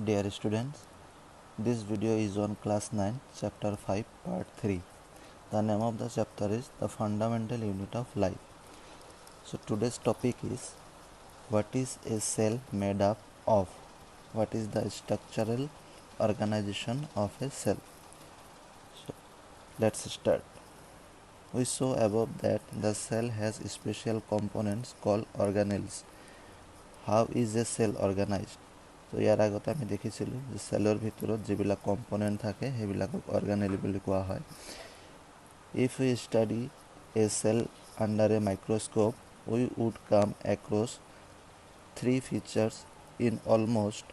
Dear students, this video is on class 9, chapter 5, part 3. The name of the chapter is the fundamental unit of life. So today's topic is what is a cell made up of? What is the structural organization of a cell? So let's start. We saw above that the cell has special components called organelles. How is a cell organized? তো ইয়াৰ আগতে আমি দেখিছিলোঁ যে চেলৰ ভিতৰত যিবিলাক component থাকে সেইবিলাকক অৰ্গানেল বুলি কোৱা হয়। If we study a cell under a microscope we would come across three features in almost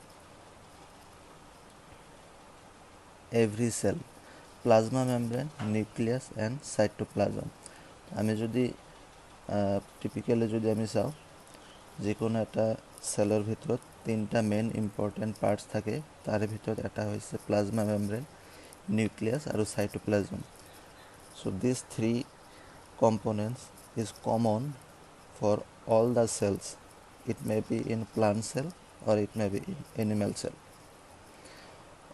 every cell: plasma membrane, nucleus and cytoplasm. আমি যদি টিপিকেলি যদি আমি চাওঁ যিকোনো এটা চেলৰ ভিতৰত তিনিটা মেইন ইম্পৰ্টেণ্ট পাৰ্টছ থাকে। তাৰে ভিতৰত এটা হৈছে প্লাজমা মেমব্ৰেন, নিউক্লিয়াছ আৰু cytoplasm. So' these three components is common for all the cells. It may be in plant cell or it may be in animal cell.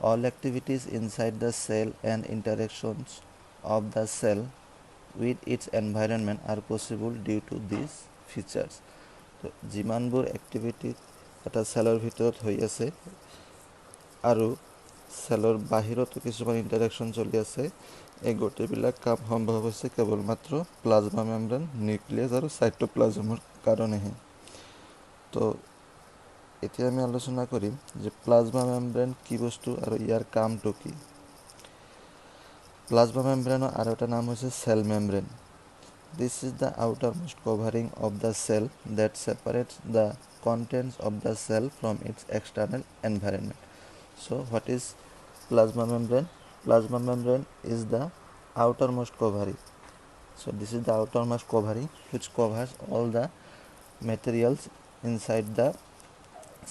All activities inside the cell and interactions of the cell with its environment are possible due to these features. তো যিমানবোৰ activity এটা চেলৰ ভিতৰত হৈ আছে আৰু চেলৰ বাহিৰতো কিছুমান ইণ্টাৰেকশ্যন চলি আছে, এই গোটেইবিলাক কাম সম্ভৱ হৈছে কেৱল মাত্ৰ প্লাজমা মেমব্ৰেন, নিউক্লিয়াছ আৰু সাইটোপ্লাজমৰ কাৰণেহে। তো এতিয়া আমি আলোচনা কৰিম যে প্লাজমা মেমব্ৰেন কি বস্তু আৰু ইয়াৰ কামটো কি। প্লাজমা মেমব্ৰেনৰ আৰু এটা নাম হৈছে cell membrane. This is the outermost covering of the cell that separates the contents of the cell from its external environment. So what is plasma membrane? Plasma membrane is the outermost covering. So this is the outermost covering which covers all the materials inside the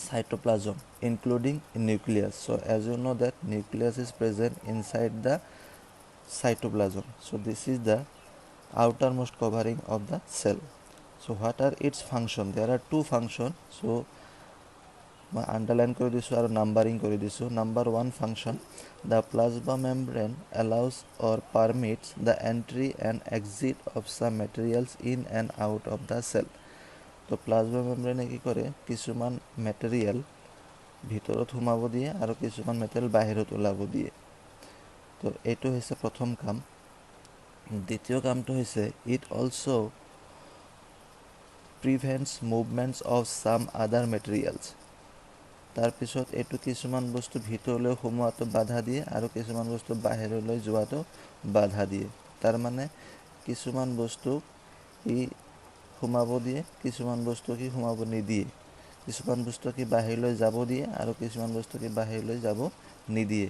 cytoplasm including nucleus. So as you know that nucleus is present inside the cytoplasm. So this is the outermost covering of the cell. So what are its function? There are two functions. So মই underline কৰি দিছোঁ আৰু numbering কৰি দিছোঁ। Number one function: the plasma membrane allows or permits the entry and exit of some materials in and out of the cell. তো plasma মেমব্ৰেনে কি কৰে, কিছুমান মেটেৰিয়েল ভিতৰত সোমাব দিয়ে আৰু কিছুমান মেটেৰিয়েল বাহিৰত ওলাব দিয়ে। তো এইটো হৈছে প্ৰথম কাম। দ্বিতীয় কামটো হৈছে it also' প্ৰিভেণ্টছ movements of some আদাৰ মেটেৰিয়েলছ। তাৰপিছত এইটো কিছুমান বস্তু ভিতৰলৈ সোমোৱাটো বাধা দিয়ে আৰু কিছুমান বস্তু বাহিৰলৈ যোৱাটো বাধা দিয়ে। তাৰমানে কিছুমান বস্তু ই সোমাব দিয়ে, কিছুমান বস্তু কি সোমাব নিদিয়ে। কিছুমান বস্তু কি বাহিৰলৈ যাব দিয়ে আৰু কিছুমান বস্তু কি বাহিৰলৈ যাব নিদিয়ে।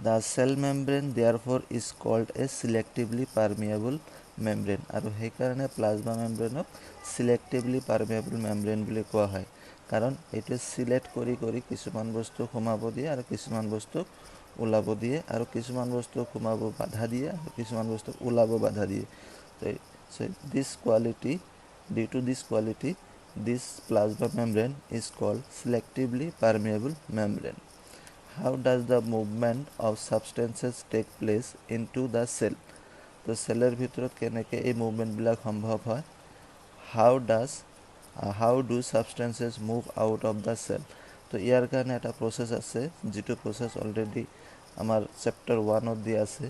The cell membrane therefore is called a selectively permeable membrane. আৰু সেইকাৰণে প্লাজমা মেমব্ৰেনক সিলেক্টিভলি পাৰমিয়েবল মেমব্ৰেন বুলি কোৱা হয়, কাৰণ এইটো সিলেক্ট কৰি কৰি কিছুমান বস্তু সোমাব দিয়ে আৰু কিছুমান বস্তুক ওলাব দিয়ে আৰু কিছুমান বস্তুক সোমাব বাধা দিয়ে আৰু কিছুমান বস্তুক ওলাব বাধা দিয়ে। So due to this quality this plasma membrane is called selectively permeable membrane. How does the movement of substances take place into the cell? তো চেলৰ ভিতৰত কেনেকৈ এই মুভমেণ্টবিলাক সম্ভৱ হয়? How do substances move out of the cell? তো ইয়াৰ কাৰণে এটা প্ৰচেছ আছে, যিটো প্ৰচেছ অলৰেডি আমাৰ চেপ্টাৰ 1ত দিয়া আছে,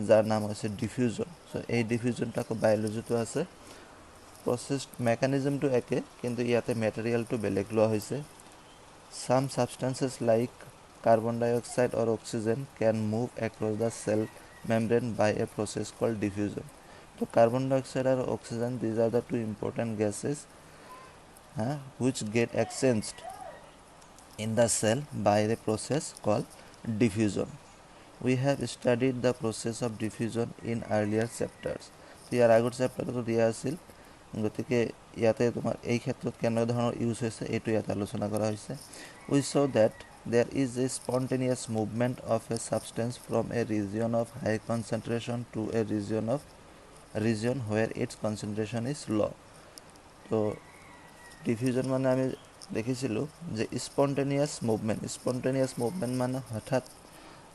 যাৰ নাম হৈছে ডিফিউজন। চ' এই ডিফিউজনটো আকৌ বায়'লজিটো আছে। প্ৰচেছ মেকানিজমটো একে, কিন্তু ইয়াতে মেটেৰিয়েলটো বেলেগ লোৱা হৈছে। Some substances like carbon dioxide or oxygen can move across the cell membrane by a process called diffusion. So carbon dioxide or oxygen, these are the two important gases which get exchanged in the cell by the process called diffusion. We have studied the process of diffusion in earlier chapters. তো ইয়াৰ আগৰ চেপ্টাৰটো দিয়া আছিল, গতিকে ইয়াতে তোমাৰ এই ক্ষেত্ৰত কেনেকুৱা ধৰণৰ ইউজ হৈছে এইটো ইয়াত আলোচনা কৰা হৈছে। We saw that there is a spontaneous movement of a substance from a region of high concentration to a region where its concentration is low. তো ডিফিউজন মানে আমি দেখিছিলোঁ যে স্পন্টেনিয়াছ মুভমেণ্ট মানে হঠাৎ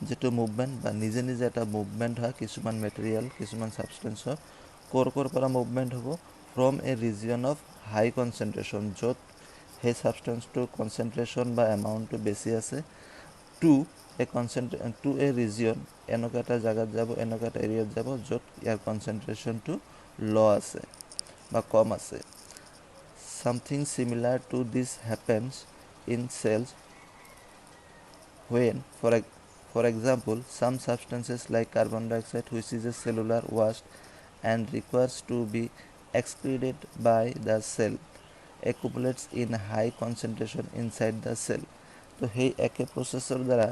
যেটো মুভমেণ্ট বা নিজে নিজে এটা মুভমেণ্ট হয় কিছুমান মেটেৰিয়েল কিছুমান ছাবষ্টেঞ্চৰ ক'ৰ পৰা মুভমেণ্ট হ'ব from a region of high concentration য'ত সেই ছাবষ্টেঞ্চটোৰ কনচেনট্ৰেশ্যন বা এমাউণ্টটো বেছি আছে টু এ ৰিজিয়ন এনেকুৱা এটা জাগাত যাব এনেকুৱা এটা এৰিয়াত যাব য'ত ইয়াৰ কনচেনট্ৰেশ্যনটো ল' আছে বা কম আছে something similar to this happens in cells when for example some substances like carbon dioxide which is a cellular waste and requires to be excreted by the cell accumulates in high concentration inside the cell তো সেই একে processor দ্বাৰা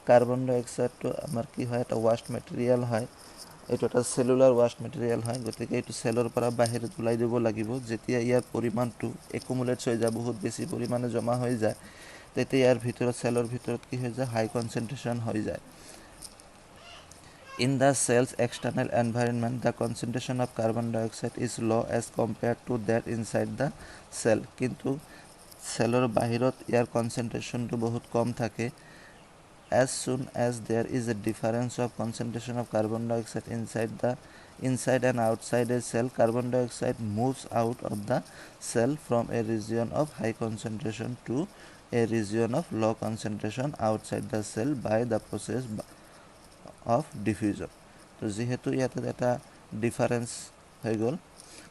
carbon ডাই অক্সাইডটো আমাৰ কি হয় এটা ৱাষ্ট material হয় এইটো এটা সেলুলাৰ ৱাষ্ট মেটেৰিয়েল হয় গতিকে এইটো সেলৰ পৰা বাহিৰত ওলাই দিব লাগিব যেতিয়া ইয়াৰ পৰিমাণটো একুমুলেটছ হৈ যায় বহুত বেছি পৰিমাণে জমা হৈ যায় তেতিয়া ইয়াৰ ভিতৰত সেলৰ ভিতৰত কি হৈ যায় হাই কনচেনট্ৰেশ্যন হৈ যায় In the cell's external environment, the concentration of carbon dioxide is low as compared to that inside the cell. কিন্তু সেলৰ বাহিৰত ইয়াৰ কনচেনট্ৰেশ্যনটো বহুত কম থাকে as soon as there is a difference of concentration of carbon dioxide inside and outside a cell, carbon dioxide moves out of the cell from a region of high concentration to a region of low concentration outside the cell by the process of diffusion. তো যেহেতু ইয়াতে এটা difference হৈ গ'ল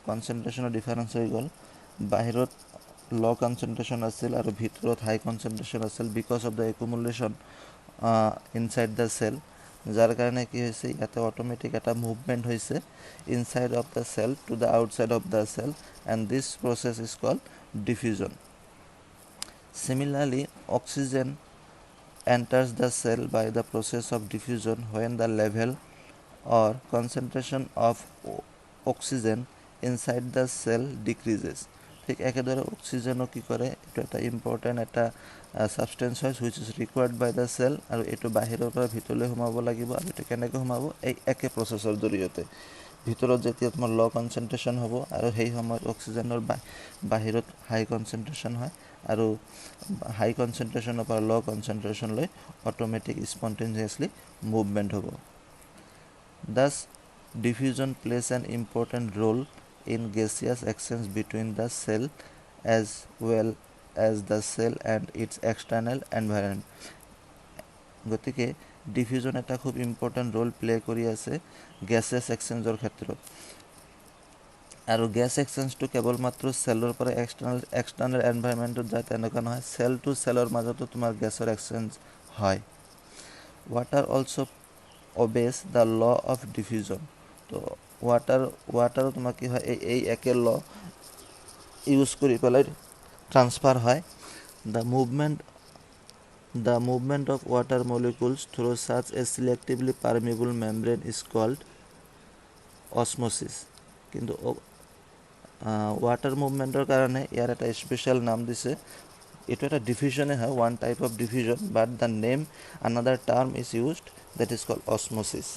কনচেনট্ৰেশ্যনৰ difference হৈ গ'ল বাহিৰত ল' কনচেনট্ৰেশ্যন আছিল আৰু ভিতৰত হাই কনচেনট্ৰেশ্যন আছিল because of the accumulation inside the cell যাৰ কাৰণে কি হৈছে ইয়াতে অট'মেটিক এটা মুভমেণ্ট হৈছে inside of the cell to the outside of the cell and this process is called diffusion Similarly, oxygen enters the cell by the process of diffusion when the level or concentration of oxygen inside the cell decreases. ঠিক একেদৰে অক্সিজেনো কি কৰে এইটো এটা important এটা substance হয় which is required by the cell আৰু এইটো বাহিৰৰ পৰা ভিতৰলৈ সোমাব লাগিব আৰু এইটো কেনেকৈ সোমাব এই একে প্ৰচেছৰ জৰিয়তে ভিতৰত যেতিয়া তোমাৰ ল' কনচেনট্ৰেশ্যন হ'ব আৰু সেই সময়ত অক্সিজেনৰ বাহিৰত হাই কনচেনট্ৰেশ্যন হয় আৰু হাই কনচেনট্ৰেশ্যনৰ পৰা ল' কনচেনট্ৰেশ্যনলৈ অট'মেটিক স্পণ্টেনিয়াছলি মুভমেণ্ট হ'ব Thus, diffusion plays an important role in gaseous exchange between the cell as well as the cell and its external environment. গতিকে ডিফিউজন এটা খুব ইম্পৰ্টেণ্ট ৰোল প্লে কৰি আছে গেছেছ এক্সচেঞ্জৰ ক্ষেত্ৰত আৰু গেছ এক্সচেঞ্জটো কেৱল মাত্ৰ চেলৰ পৰা এক্সটাৰ্নেল এনভাইৰনমেণ্টত যায় তেনেকুৱা নহয় চেল টু চেলৰ মাজতো তোমাৰ গেছৰ এক্সচেঞ্জ হয় water also' obeys the law of diffusion তো ৱাটাৰো তোমাৰ কি হয় এই একে ল ইউজ কৰি পেলাই ট্ৰান্সফাৰ হয় the movement of water molecules through such a selectively permeable membrane is called osmosis কিন্তু ৱাটাৰ মুভমেণ্টৰ কাৰণে ইয়াৰ এটা স্পেচিয়েল নাম দিছে এইটো এটা ডিফিউজনে হয় one type of diffusion but the name another term is used that is called osmosis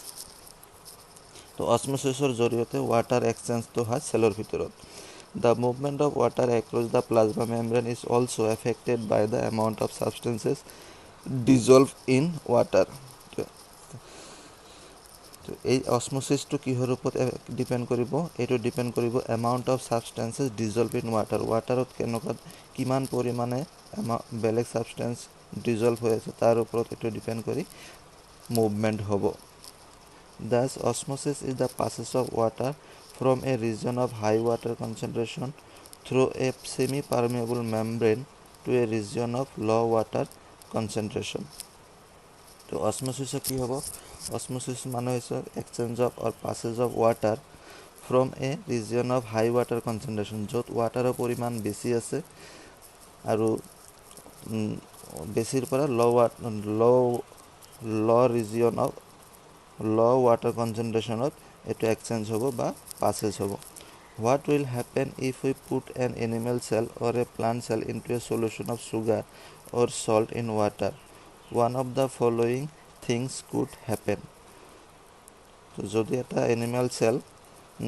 তো অসমোসিছৰ জৰিয়তে ৱাটাৰ এক্সচেঞ্জটো হয় সেলৰ ভিতৰত the movement of water across the plasma membrane is also affected by the amount of substances dissolved in water তো এই অসমোসিছটো কিহৰ ওপৰত depend কৰিব এইটো ডিপেণ্ড কৰিব এমাউণ্ট অফ সাবষ্টেন্সেছ ডিজলভ ইন ৱাটাৰত কেনেকুৱা কিমান পৰিমাণে বেলেগ সাবষ্টেন্স ডিজলভ হৈ আছে তাৰ ওপৰত এইটো ডিপেণ্ড কৰি movement hobo thus osmosis is the passage of water from a region of high water concentration through a semi permeable membrane to a region of low water concentration to osmosis ki hobo osmosis mane hoise exchange of or passage of water from a region of high water concentration jot water poriman beshi ase aru besir pora low region of low water concentration of eto exchange hobo ba passage hobo what will happen if we put an animal cell or a plant cell into a solution of sugar or salt in water one of the following things could happen so jodi eta animal cell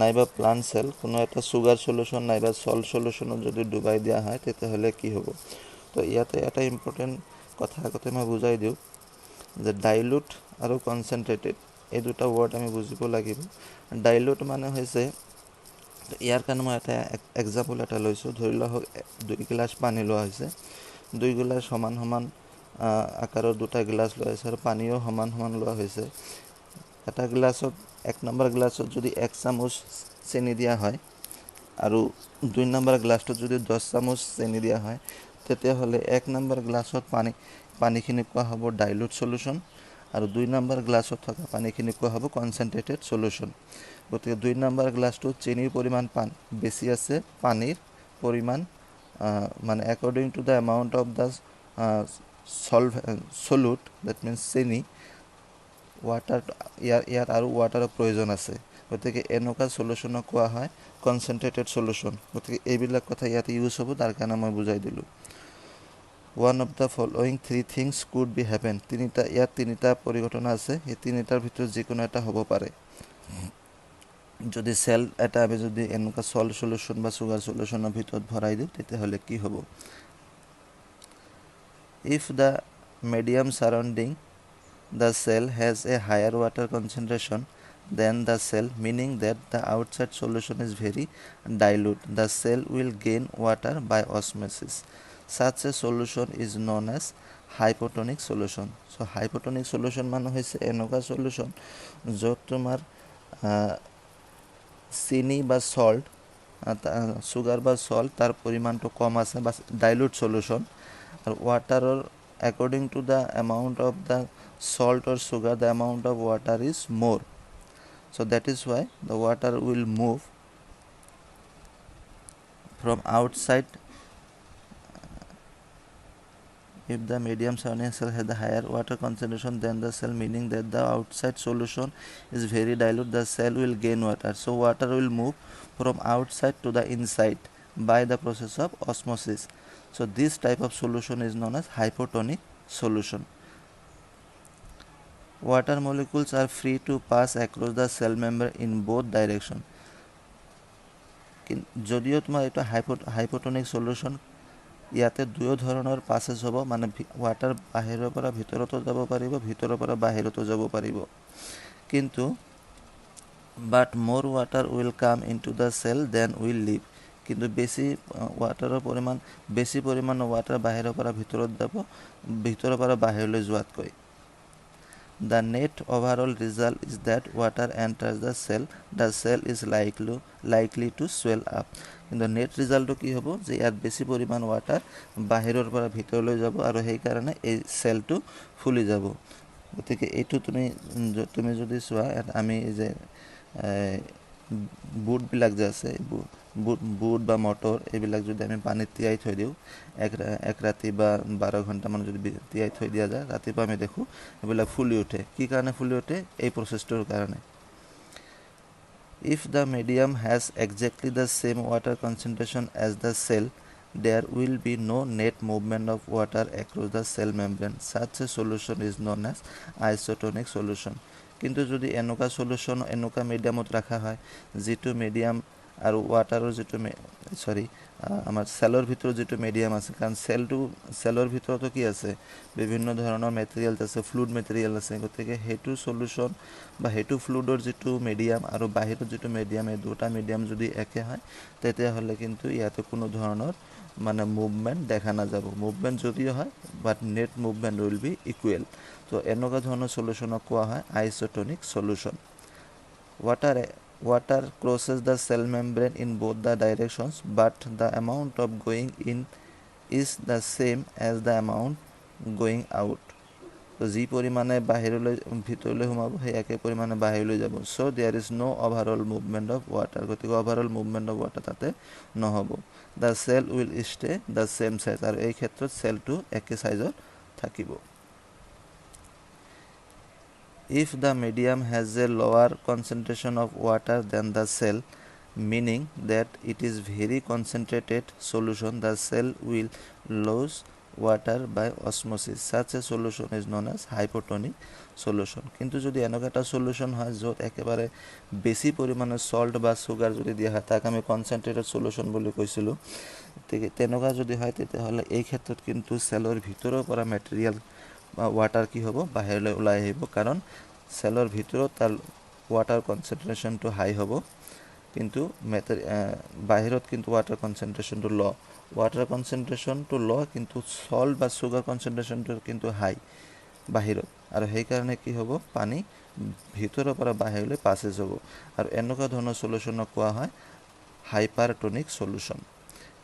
নাইবা plant cell কোনো এটা sugar solution নাইবা salt সলিউশনত যদি Dubai দিয়া হয় তেতিয়াহ'লে কি হ'ব। তো ইয়াতে এটা ইম্পৰ্টেণ্ট কথা আগতে মই বুজাই দিওঁ যে ডাইলুট আৰু কনচেনট্ৰেটেড এই দুটা ৱৰ্ড আমি বুজিব লাগিব। ডাইলুট মানে হৈছে, ইয়াৰ কাৰণে মই এটা এক্সাম্পল এটা লৈছোঁ। ধৰি লোৱা হওক 2 গিলাচ পানী লোৱা হৈছে, 2 গিলাচ সমান সমান আকাৰৰ 2টা গিলাচ লোৱা হৈছে আৰু পানীও সমান সমান লোৱা হৈছে। এটা গিলাচত 1 নম্বৰ গিলাচত যদি 1 চামুচ চেনি দিয়া হয় আৰু 2 নম্বৰ গ্লাছটোত যদি 10 চামুচ চেনি দিয়া হয়, তেতিয়াহ'লে 1 নম্বৰ গ্লাছত পানীখিনি কোৱা হ'ব ডাইলুট সলিউশ্যন আৰু 2 নম্বৰ গ্লাছত থকা পানীখিনি কোৱা হ'ব কনচেনট্ৰেটেড সলিউশ্যন। গতিকে 2 নম্বৰ গ্লাছটোত চেনিৰ পৰিমাণ বেছি আছে, পানীৰ পৰিমাণ মানে according to the amount of the solute, that means চেনি, ৱাটাৰ ইয়াত আৰু ৱাটাৰৰ প্ৰয়োজন আছে। গতিকে এনেকুৱা সলিউশ্যনক কোৱা হয় কনচেনট্ৰেটেড সলিউশ্যন। গতিকে এইবিলাক কথা ইয়াতে ইউজ হ'ব, তাৰ কাৰণে মই বুজাই দিলোঁ। One of the following 3 things could be happen. ইয়াত তিনিটা পৰিঘটনা আছে, এই তিনিটাৰ ভিতৰত যিকোনো এটা হ'ব পাৰে। যদি চেল এটা আমি যদি এনেকুৱা সল্ট সলিউশ্যন বা সুগাৰ সলিউশ্যনৰ ভিতৰত ভৰাই দিওঁ তেতিয়াহ'লে কি হ'ব। If the medium surrounding the cell has a higher water concentration than the cell, meaning that the outside solution is very dilute, the cell will gain water by osmosis. Such a solution is known as hypotonic solution. So hypotonic solution মানে হৈছে এনেকুৱা solution য'ত তোমাৰ চিনি বা salt, sugar বা salt তাৰ পৰিমাণটো কম আছে বা ডাইলুট সলিউশ্যন, আৰু ৱাটাৰৰ according to the amount of the salt or sugar, the amount of water is more. So that is why the water will move from outside. If the medium surrounding cell has the higher water concentration than the cell, meaning that the outside solution is very dilute, the cell will gain water. So water will move from outside to the inside by the process of osmosis. So this type of solution is known as hypotonic solution. Water molecules are free to pass across the cell membrane in both direction. যদিও তোমাৰ এটা hypotonic solution, ইয়াতে দুয়ো ধৰণৰ passage হ'ব, মানে water বাহিৰৰ পৰা ভিতৰতো যাব পাৰিব, ভিতৰৰ পৰা বাহিৰতো যাব পাৰিব। কিন্তু but more water will come into the cell then will leave. কিন্তু বেছি পৰিমাণৰ ৱাটাৰ বাহিৰৰ পৰা ভিতৰত যাব, ভিতৰৰ পৰা বাহিৰলৈ যোৱাতকৈ। The net overall result is that water enters the cell is likely to swell up. কিন্তু নেট ৰিজাল্টটো কি হ'ব যে ইয়াত বেছি পৰিমাণ ৱাটাৰ বাহিৰৰ পৰা ভিতৰলৈ যাব আৰু সেইকাৰণে এই চেলটো ফুলি যাব। গতিকে এইটো তুমি যদি চোৱা, আমি যে বুটবিলাক যে আছে, বুট বা মটৰ এইবিলাক যদি আমি পানীত তিয়াই থৈ দিওঁ, এক ৰাতি বা 12 ঘণ্টামান যদি তিয়াই থৈ দিয়া যায়, ৰাতিপুৱা আমি দেখোঁ এইবিলাক ফুলি উঠে। কি কাৰণে ফুলি উঠে? এই প্ৰচেছটোৰ কাৰণে। If the medium has exactly the same water concentration as the cell, there will be no net movement of water across the cell membrane. Such a solution is known as isotonic solution. কিন্তু যদি এনেকুৱা solution এনেকুৱা মিডিয়ামত ৰখা হয়, যিটো medium আৰু ৱাটাৰৰ যিটো আমাৰ চেলৰ ভিতৰত যিটো মিডিয়াম আছে, কাৰণ চেলৰ ভিতৰতো কি আছে, বিভিন্ন ধৰণৰ মেটেৰিয়েলছ আছে, ফ্লুইড মেটেৰিয়েল আছে। গতিকে সেইটো সলিউশ্যন বা সেইটো ফ্লুইডৰ যিটো মিডিয়াম আৰু বাহিৰত যিটো মিডিয়াম, এই দুটা মিডিয়াম যদি একে হয়, তেতিয়াহ'লে কিন্তু ইয়াতে কোনো ধৰণৰ মানে মুভমেণ্ট দেখা নাযাব। মুভমেণ্ট যদিও হয়, but net movement will be equal. তো এনেকুৱা ধৰণৰ সলিউশ্যনক কোৱা হয় isotonic solution. Water crosses the cell membrane in both the directions, but the amount of going in is the same as the amount going out. তো যি পৰিমাণে ভিতৰলৈ সোমাব, সেই একে পৰিমাণে বাহিৰলৈ যাব। So' there is no' overall movement of water. গতিকে অভাৰঅল মুভমেণ্ট অফ ৱাটাৰ তাতে নহ'ব। The cell will stay the same size, আৰু এই ক্ষেত্ৰত চেলটো একে চাইজত থাকিব। If the medium has a lower concentration of water than the cell, meaning that it is very concentrated solution, the cell will lose water by osmosis. Such a solution is known as hypotonic solution. কিন্তু যদি এনেকুৱা এটা solution হয় য'ত একেবাৰে বেছি পৰিমাণৰ salt বা সুগাৰ যদি দিয়া হয় তাক আমি কনসেন্ট্ৰেটেড সলিউশন বুলি কৈছিলোঁ তেনেকুৱা যদি হয় তেতিয়াহ'লে এই ক্ষেত্ৰত কিন্তু সেলৰ ভিতৰৰ পৰা মেটেৰিয়েল বা ওয়াটাৰ কি হ'ব বাহিৰলৈ ওলাই আহিব কাৰণ সেলৰ ভিতৰত তাৰ ওয়াটাৰ কনসেন্ট্ৰেশনটো হাই হ'ব কিন্তু বাহিৰত কিন্তু ওয়াটাৰ কনসেন্ট্ৰেশনটো ল ওয়াটাৰ কনসেন্ট্ৰেশনটো ল কিন্তু সল্ট বা সুগাৰ কনসেন্ট্ৰেশনটো কিন্তু হাই বাহিৰত আৰু সেই কাৰণে কি হ'ব পানী ভিতৰৰ পৰা বাহিৰলৈ পাসেজ হ'ব আৰু এনেকুৱা ধৰণৰ সলিউশনক কোৱা হয় hypertonic solution.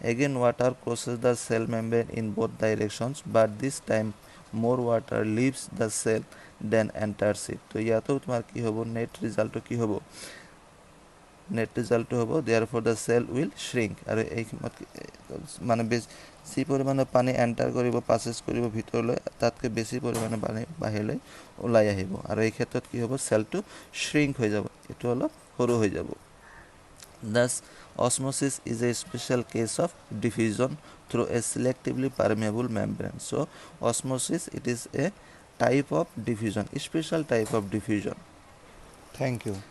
Again, water crosses the cell membrane in both directions, but this time more water leaves the cell than enters it. तो या तो तुम्हार की होबो नेट रिजल्ट की होबो नेट रिजल्ट होबो therefore the cell will shrink আৰু এই মানে বেছি পৰিমাণৰ পানী এন্টাৰ কৰিব পাসেজ কৰিব ভিতৰলৈ তাতকৈ বেছি পৰিমাণৰ পানী বাহিৰলৈ ওলাই আহিব আৰু এই ক্ষেত্ৰত কি হ'ব সেলটো শ্ৰিংক হৈ যাব এটো অলপ সৰু হৈ যাব Thus, osmosis is a special case of diffusion through a selectively permeable membrane. So, osmosis it is a type of diffusion, a special type of diffusion. Thank you.